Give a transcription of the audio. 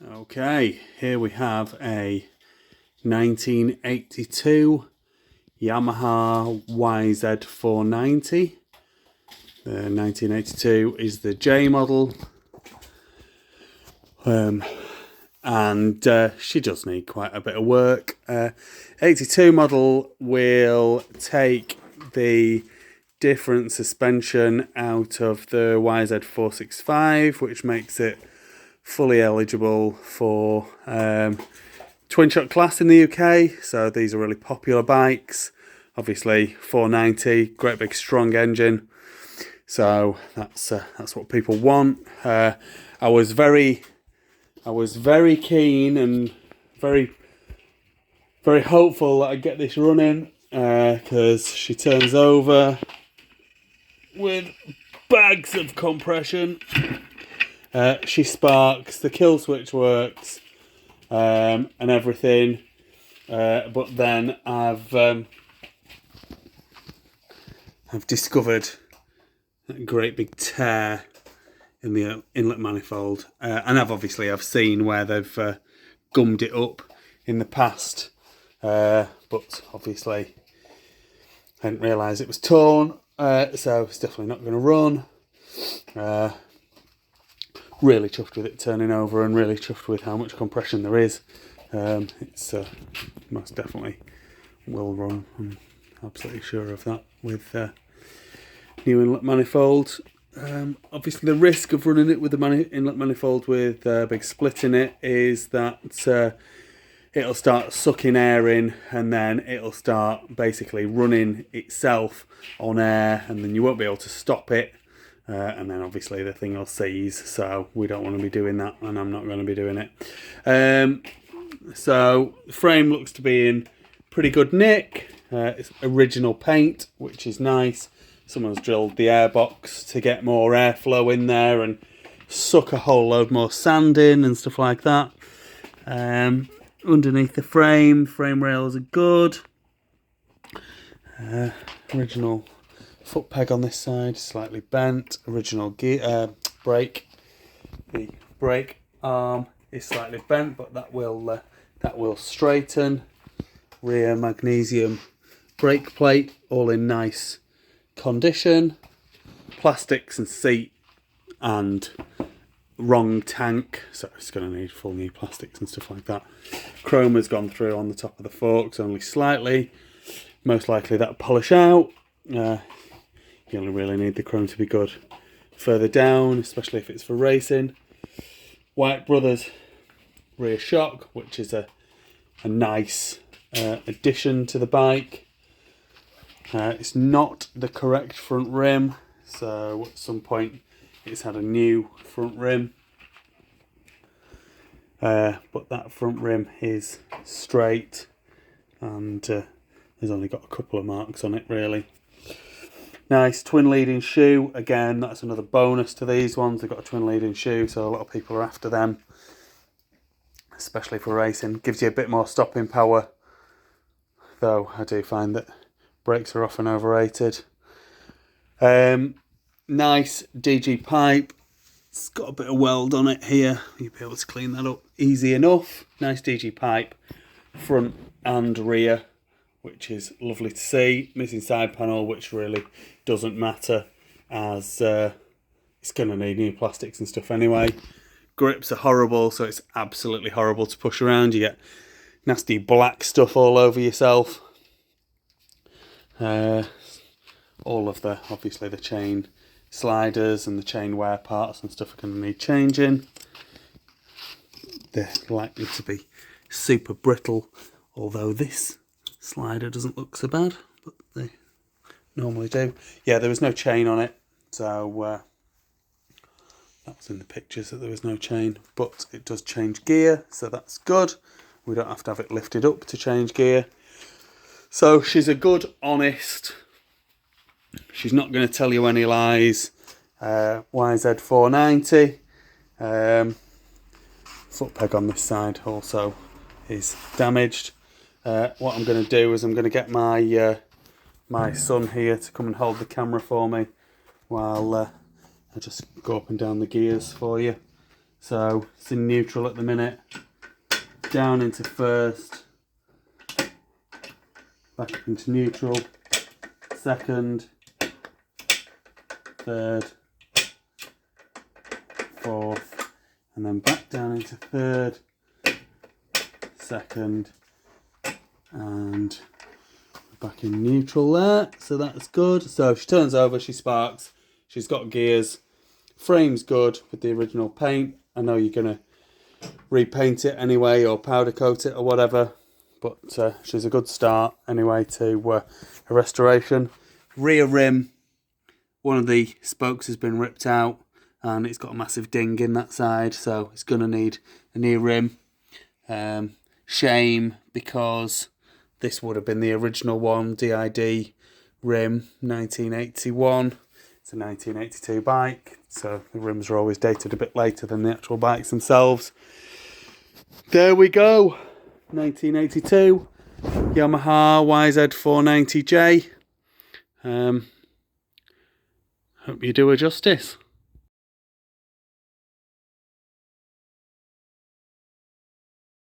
Okay, here we have a 1982 Yamaha YZ490. The 1982 is the J model, and she does need quite a bit of work. 82 model will take the different suspension out of the YZ465, which makes it fully eligible for twin shock class in the UK. So these are really popular bikes. Obviously 490, great big strong engine. So that's what people want. I was very keen and very hopeful that I'd get this running, because she turns over with bags of compression. She sparks, the kill switch works, and everything. But then I've discovered a great big tear in the inlet manifold, and I've seen where they've gummed it up in the past, but obviously I didn't realise it was torn, so it's definitely not going to run. Really chuffed with it turning over, and really chuffed with how much compression there is. It's most definitely will run. I'm absolutely sure of that with new inlet manifold. Obviously, the risk of running it with the inlet manifold with a big split in it is that it'll start sucking air in, and then it'll start basically running itself on air, and then you won't be able to stop it. And then obviously the thing will seize, so we don't want to be doing that, and I'm not going to be doing it. So the frame looks to be in pretty good nick. It's original paint, which is nice. Someone's drilled the airbox to get more airflow in there and suck a whole load more sand in and stuff like that. Underneath the frame rails are good. Original foot peg on this side, slightly bent. Original gear brake. The brake arm is slightly bent, but that will straighten. Rear magnesium brake plate, all in nice condition. Plastics and seat and wrong tank, so it's going to need full new plastics and stuff like that. Chrome has gone through on the top of the forks only slightly. Most likely that'll polish out. You only really need the chrome to be good further down, especially if it's for racing. White Brothers rear shock, which is a nice addition to the bike. It's not the correct front rim, so at some point it's had a new front rim. But that front rim is straight, and there's only got a couple of marks on it really. Nice twin leading shoe. Again, that's another bonus to these ones. They've got a twin leading shoe, so a lot of people are after them, especially for racing. Gives you a bit more stopping power, though I do find that brakes are often overrated. Nice DG pipe. It's got a bit of weld on it here. You'll be able to clean that up easy enough. Nice DG pipe, front and rear, which is lovely to see. Missing side panel, which really doesn't matter, as it's going to need new plastics and stuff anyway. Grips are horrible, so it's absolutely horrible to push around. You get nasty black stuff all over yourself. All of the, obviously the chain sliders and the chain wear parts and stuff are going to need changing. They're likely to be super brittle, although this slider doesn't look so bad, but they normally do. Yeah, there was no chain on it, so that was in the pictures that there was no chain, but it does change gear, so that's good. We don't have to have it lifted up to change gear. So she's a good, honest, she's not going to tell you any lies, YZ490. Foot peg on this side also is damaged. What I'm going to do is I'm going to get my my son here to come and hold the camera for me while I just go up and down the gears for you. So it's in neutral at the minute. Down into first, back up into neutral, second, third, fourth, and then back down into third, second, and back in neutral there. So that's good. So if she turns over, she sparks. She's got gears. Frame's good with the original paint. I know you're going to repaint it anyway or powder coat it or whatever, but she's a good start anyway to a restoration. Rear rim, one of the spokes has been ripped out and it's got a massive ding in that side, so it's going to need a new rim. Shame, because this would have been the original one, DID rim, 1981. It's a 1982 bike, so the rims are always dated a bit later than the actual bikes themselves. There we go, 1982 Yamaha YZ490J. Hope you do her justice.